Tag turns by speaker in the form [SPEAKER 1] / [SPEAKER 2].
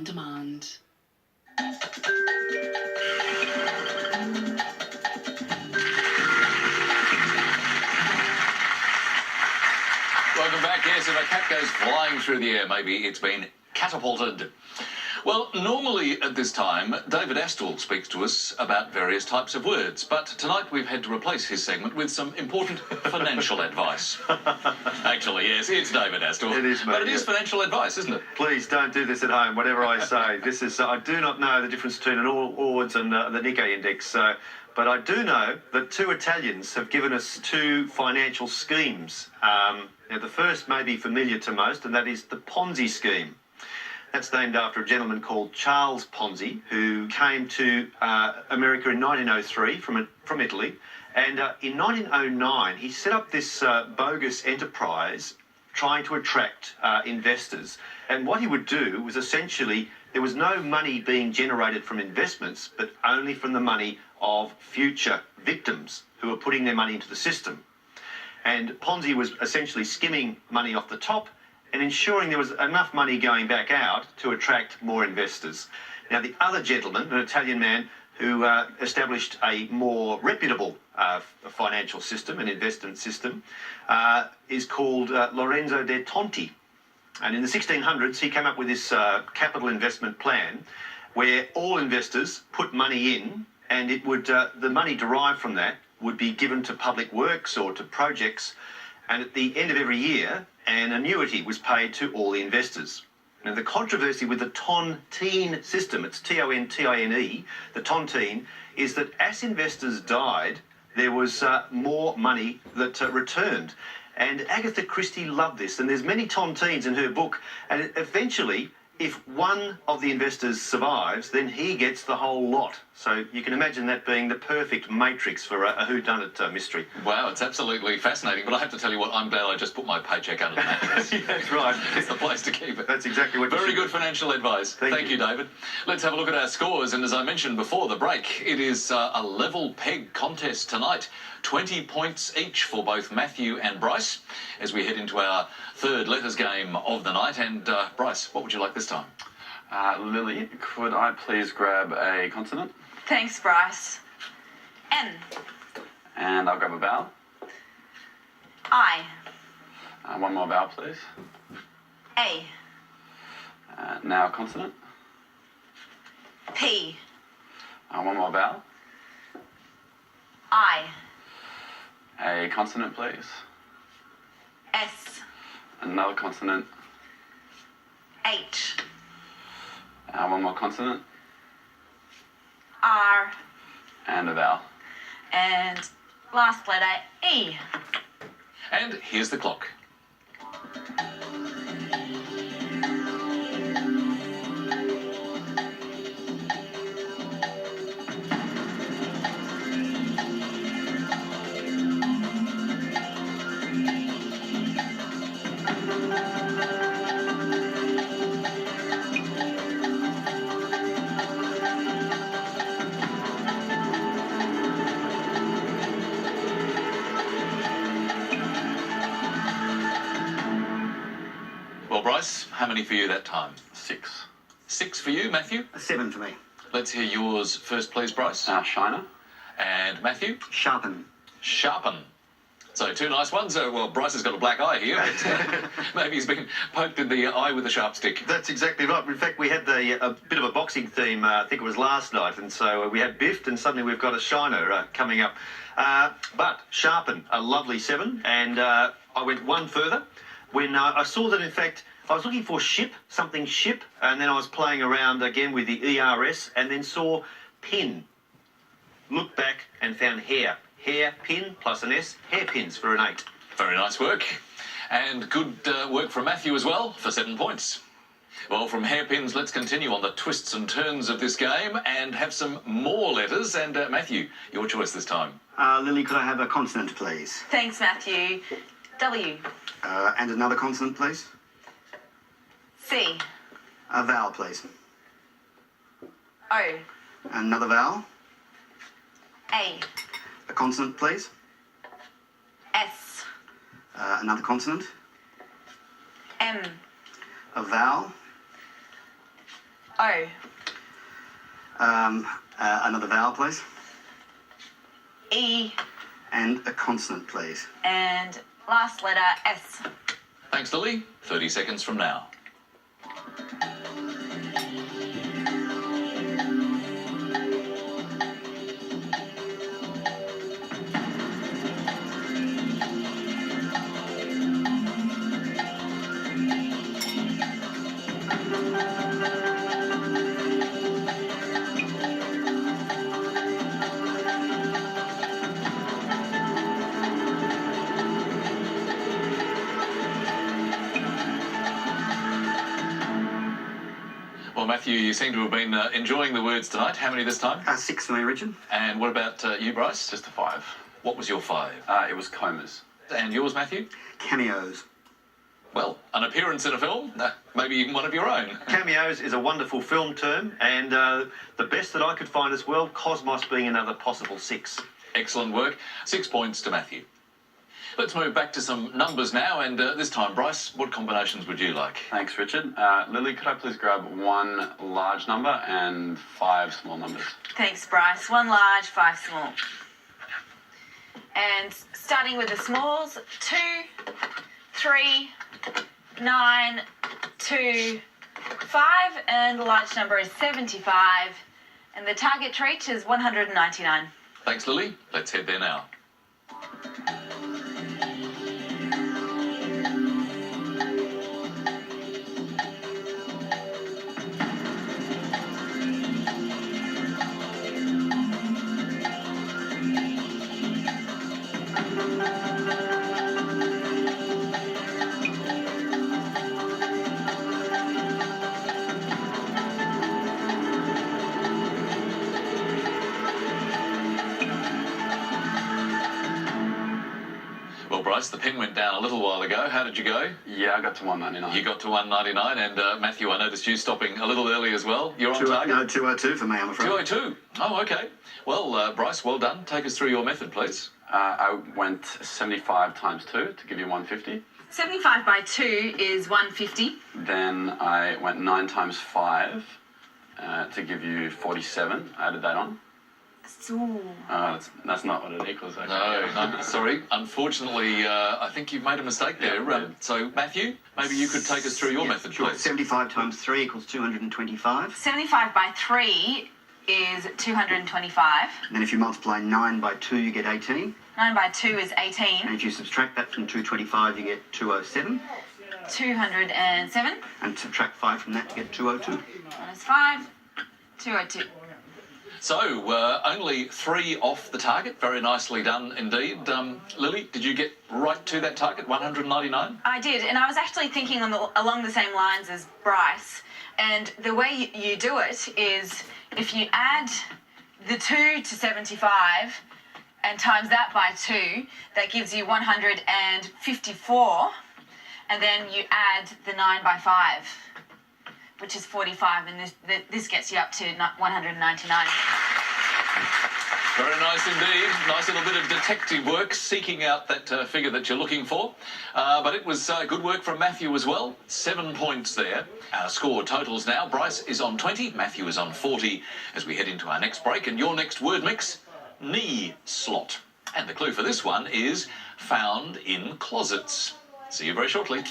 [SPEAKER 1] on demand.
[SPEAKER 2] Welcome back. Yes, if a cat goes flying through the air, maybe it's been catapulted. Well, normally at this time, David Astle speaks to us about various types of words, but tonight we've had to replace his segment with some important financial advice. Actually, yes, it's David Astle.
[SPEAKER 3] It is, mate,
[SPEAKER 2] but it is financial advice, isn't it?
[SPEAKER 3] Please don't do this at home, whatever I say. This is, I do not know the difference between an Ords and the Nikkei index, but I do know that two Italians have given us two financial schemes. Now, the first may be familiar to most, and that is the Ponzi scheme. That's named after a gentleman called Charles Ponzi, who came to America in 1903 from Italy. And in 1909, he set up this bogus enterprise trying to attract investors. And what he would do was essentially, there was no money being generated from investments, but only from the money of future victims who were putting their money into the system. And Ponzi was essentially skimming money off the top and ensuring there was enough money going back out to attract more investors. Now, the other gentleman, an Italian man, who established a more reputable financial system, an investment system, is called Lorenzo de' Tonti. And in the 1600s, he came up with this capital investment plan where all investors put money in, and it would the money derived from that would be given to public works or to projects, and at the end of every year, an annuity was paid to all the investors. Now, the controversy with the tontine system, it's T-O-N-T-I-N-E, the tontine, is that as investors died, there was more money that returned. And Agatha Christie loved this, and there's many tontines in her book, and eventually, if one of the investors survives, then he gets the whole lot. So you can imagine that being the perfect matrix for a whodunit mystery.
[SPEAKER 2] Wow, it's absolutely fascinating, but I have to tell you what, I'm glad I just put my paycheck under the mattress.
[SPEAKER 3] Yeah, that's right.
[SPEAKER 2] It's the place to keep it.
[SPEAKER 3] That's exactly what you
[SPEAKER 2] Very
[SPEAKER 3] should
[SPEAKER 2] good
[SPEAKER 3] do.
[SPEAKER 2] financial advice. Thank you, David. Let's have a look at our scores, and as I mentioned before the break, it is a level peg contest tonight. 20 points each for both Matthew and Bryce as we head into our third letters game of the night. And Bryce, what would you like this time?
[SPEAKER 4] Lily, could I please grab a consonant?
[SPEAKER 5] Thanks, Bryce. N.
[SPEAKER 4] And I'll grab a vowel.
[SPEAKER 5] I.
[SPEAKER 4] One more vowel, please.
[SPEAKER 5] A.
[SPEAKER 4] Now a consonant.
[SPEAKER 5] P.
[SPEAKER 4] One more vowel.
[SPEAKER 5] I.
[SPEAKER 4] A consonant, please.
[SPEAKER 5] S.
[SPEAKER 4] Another consonant.
[SPEAKER 5] H.
[SPEAKER 4] One more consonant.
[SPEAKER 5] R.
[SPEAKER 4] And a vowel.
[SPEAKER 5] And last letter, E.
[SPEAKER 2] And here's the clock. Well, Bryce, how many for you that time?
[SPEAKER 4] 6.
[SPEAKER 2] 6 for you, Matthew?
[SPEAKER 6] 7 for me.
[SPEAKER 2] Let's hear yours first, please, Bryce.
[SPEAKER 4] Shiner.
[SPEAKER 2] And Matthew?
[SPEAKER 6] Sharpen.
[SPEAKER 2] Sharpen. So 2 nice ones. Well, Bryce has got a black eye here, but maybe he's been poked in the eye with a sharp stick.
[SPEAKER 3] That's exactly right. In fact, we had a bit of a boxing theme, I think it was last night, and so we had biffed, and suddenly we've got a shiner coming up. But Sharpen, a lovely 7, and I went one further when I saw that, in fact, I was looking for ship, something ship, and then I was playing around again with the ERS, and then saw pin. Looked back and found hair. Hair, pin, plus an S, hairpins for an 8.
[SPEAKER 2] Very nice work. And good work from Matthew as well for 7 points. Well, from hairpins, let's continue on the twists and turns of this game and have some more letters. And Matthew, your choice this time.
[SPEAKER 6] Lily, could I have a consonant, please?
[SPEAKER 5] Thanks, Matthew. W.
[SPEAKER 6] And another consonant, please?
[SPEAKER 5] C.
[SPEAKER 6] A vowel, please.
[SPEAKER 5] O.
[SPEAKER 6] Another vowel?
[SPEAKER 5] A.
[SPEAKER 6] A consonant, please?
[SPEAKER 5] S.
[SPEAKER 6] Another consonant?
[SPEAKER 5] M.
[SPEAKER 6] A vowel?
[SPEAKER 5] O.
[SPEAKER 6] Another vowel, please.
[SPEAKER 5] E.
[SPEAKER 6] And a consonant, please.
[SPEAKER 5] And last letter, S.
[SPEAKER 2] Thanks, Lily. 30 seconds from now. Well, Matthew, you seem to have been enjoying the words tonight. How many this time?
[SPEAKER 6] 6 for me, Richard.
[SPEAKER 2] And what about you, Bryce?
[SPEAKER 4] Just a 5.
[SPEAKER 2] What was your 5?
[SPEAKER 4] It was comas.
[SPEAKER 2] And yours, Matthew?
[SPEAKER 6] Cameos.
[SPEAKER 2] Well, an appearance in a film, maybe even one of your own.
[SPEAKER 3] Cameos is a wonderful film term, and the best that I could find as well, cosmos being another possible 6.
[SPEAKER 2] Excellent work. 6 points to Matthew. Let's move back to some numbers now, and this time, Bryce, what combinations would you like?
[SPEAKER 4] Thanks, Richard. Lily, could I please grab 1 large number and 5 small numbers?
[SPEAKER 5] Thanks, Bryce. 1 large, 5 small. And starting with the smalls, 2, 3, 9, 2, 5, and the large number is 75, and the target to reach is 199.
[SPEAKER 2] Thanks, Lily. Let's head there now. Well, Bryce, the pen went down a little while ago. How did you go?
[SPEAKER 4] Yeah, I got to 199.
[SPEAKER 2] You got to 199, and Matthew, I noticed you stopping a little early as well. You're on target?
[SPEAKER 6] No, 202 for me, I'm afraid.
[SPEAKER 2] 202. Oh, okay. Well, Bryce, well done. Take us through your method, please.
[SPEAKER 4] I went 75 times 2 to give you 150.
[SPEAKER 5] 75 by 2 is 150.
[SPEAKER 4] Then I went 9 times 5 to give you 47. I added that on.
[SPEAKER 5] Ooh.
[SPEAKER 4] That's not what it equals, actually.
[SPEAKER 2] No, sorry. Unfortunately, I think you've made a mistake there.
[SPEAKER 4] Yeah,
[SPEAKER 2] So, Matthew, maybe you could take us through your method,
[SPEAKER 6] Sure.
[SPEAKER 2] please.
[SPEAKER 6] 75 times 3 equals 225.
[SPEAKER 5] 75 by 3 is 225.
[SPEAKER 6] And then if you multiply 9 by 2, you get 18.
[SPEAKER 5] 9 by 2 is
[SPEAKER 6] And
[SPEAKER 5] 18.
[SPEAKER 6] if you subtract that from 225, you get 207.
[SPEAKER 5] 207
[SPEAKER 6] And subtract 5 from that, you get 202.
[SPEAKER 5] minus 5, 202.
[SPEAKER 2] So, only 3 off the target. Very nicely done indeed. Lily, did you get right to that target, 199?
[SPEAKER 5] I did, and I was actually thinking along the same lines as Bryce. And the way you do it is if you add the 2 to 75 and times that by 2, that gives you 154. And then you add the 9 by 5, which is 45, and this gets you up to 199.
[SPEAKER 2] Very nice indeed. Nice little bit of detective work, seeking out that figure that you're looking for. But it was good work from Matthew as well. 7 points there. Our score totals now. Bryce is on 20, Matthew is on 40 as we head into our next break. And your next word mix, knee slot. And the clue for this one is found in closets. See you very shortly.